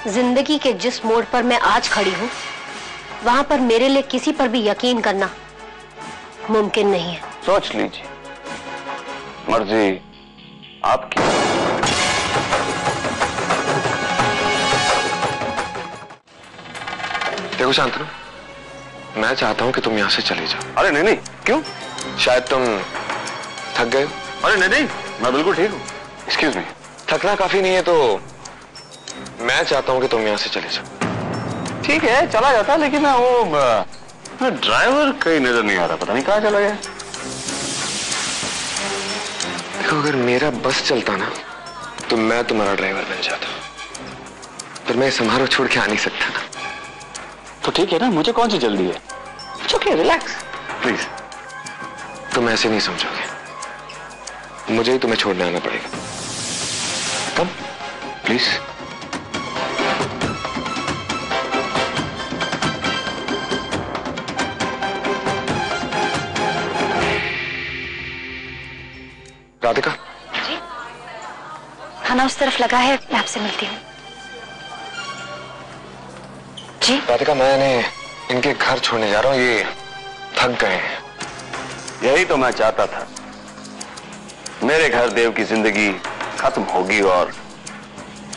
जिंदगी के जिस मोड़ पर मैं आज खड़ी हूँ, वहां पर मेरे लिए किसी पर भी यकीन करना मुमकिन नहीं है। सोच लीजिए, मर्जी आपकी। देखो शांतनु, मैं चाहता हूं कि तुम यहां से चले जाओ। अरे नहीं नहीं, क्यों? शायद तुम थक गए। अरे नहीं नहीं, मैं बिल्कुल ठीक हूँ। Excuse me. थकना काफी नहीं है तो मैं चाहता हूं कि तुम यहां से चले जाओ। ठीक है, चला जाता, लेकिन वो ड्राइवर कहीं नजर नहीं आ रहा, पता नहीं कहाँ चला गया। देखो, अगर मेरा बस चलता ना तो मैं तुम्हारा ड्राइवर बन जाता, पर मैं समारोह छोड़ के आ नहीं सकता ना। तो ठीक है ना, मुझे कौन सी जल्दी है। Okay, relax please. तुम ऐसे नहीं समझोगे, मुझे ही तुम्हें छोड़ने आना पड़ेगा। Come please. राधिका। जी? खाना उस तरफ लगा है, मैं आपसे मिलती हूँ। जी? राधिका, मैंने इनके घर छोड़ने जा रहा हूँ, ये थक गए हैं। यही तो मैं चाहता था। मेरे घर देव की जिंदगी खत्म होगी और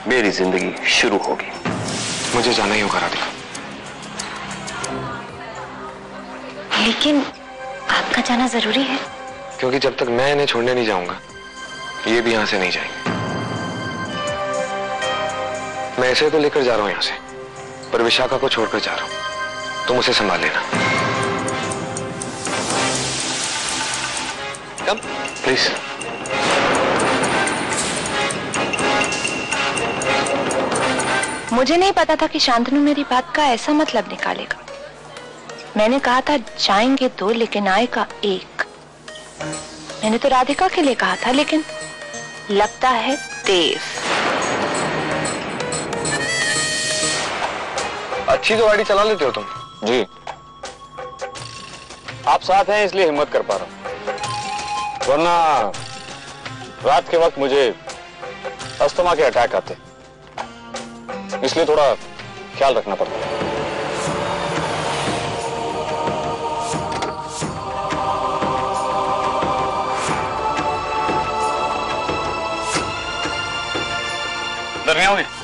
मेरी जिंदगी शुरू होगी। मुझे जाना ही होगा राधिका। लेकिन आपका जाना जरूरी है। क्योंकि जब तक मैं इन्हें छोड़ने नहीं जाऊंगा, ये भी यहां से नहीं जाएंगे। मैं ऐसे तो लेकर जा रहा हूं यहां से, पर विशाखा को छोड़कर जा रहा हूं। तुम उसे संभाल लेना। Come please. मुझे नहीं पता था कि शांतनु मेरी बात का ऐसा मतलब निकालेगा। मैंने कहा था जाएंगे दो लेकिन आएगा एक। मैंने तो राधिका के लिए कहा था, लेकिन लगता है देव। अच्छी तो गाड़ी चला लेते हो तुम। जी, आप साथ हैं इसलिए हिम्मत कर पा रहा हूं, वरना रात के वक्त मुझे अस्थमा के अटैक आते, इसलिए थोड़ा ख्याल रखना पड़ता है।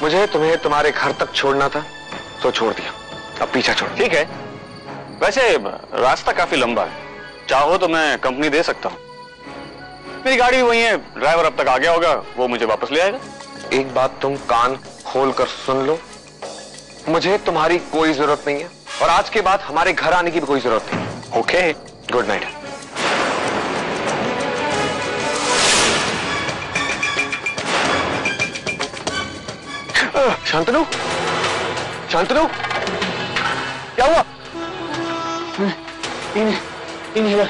मुझे तुम्हें तुम्हारे घर तक छोड़ना था तो छोड़ दिया, अब पीछा छोड़। ठीक है, वैसे रास्ता काफी लंबा है, चाहो तो मैं कंपनी दे सकता हूँ। मेरी गाड़ी वही है, ड्राइवर अब तक आ गया होगा, वो मुझे वापस ले आएगा। एक बात तुम कान खोल कर सुन लो, मुझे तुम्हारी कोई जरूरत नहीं है और आज के बाद हमारे घर आने की भी कोई जरूरत नहीं। Okay, good night. Shantanu, Shantanu, क्या हुआ? इन्हें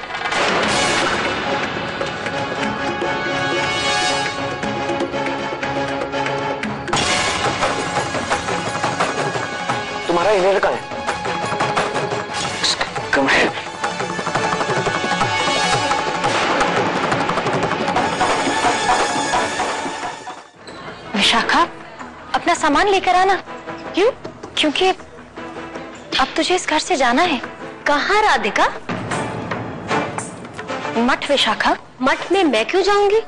तुम्हारा इन्हें कहाँ है? कमरे। विशाखा, अपना सामान लेकर आना। क्यों? क्योंकि अब तुझे इस घर से जाना है। कहाँ राधिका? मठ विशाखा। मठ में मैं क्यों जाऊंगी?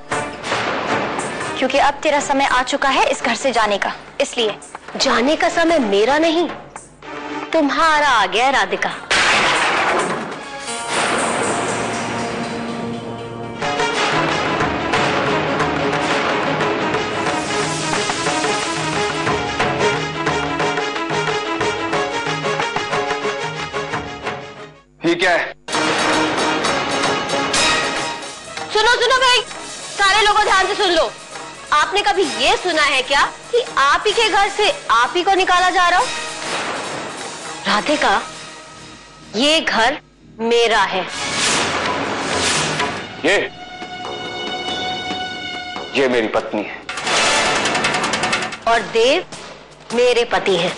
क्योंकि अब तेरा समय आ चुका है इस घर से जाने का, इसलिए। जाने का समय मेरा नहीं, तुम्हारा आ गया राधिका। ये क्या है? सुनो सुनो भाई, सारे लोगों ध्यान से सुन लो। आपने कभी ये सुना है क्या कि आप ही के घर से आप ही को निकाला जा रहा हो? राधिका, ये घर मेरा है। ये मेरी पत्नी है। और देव मेरे पति हैं।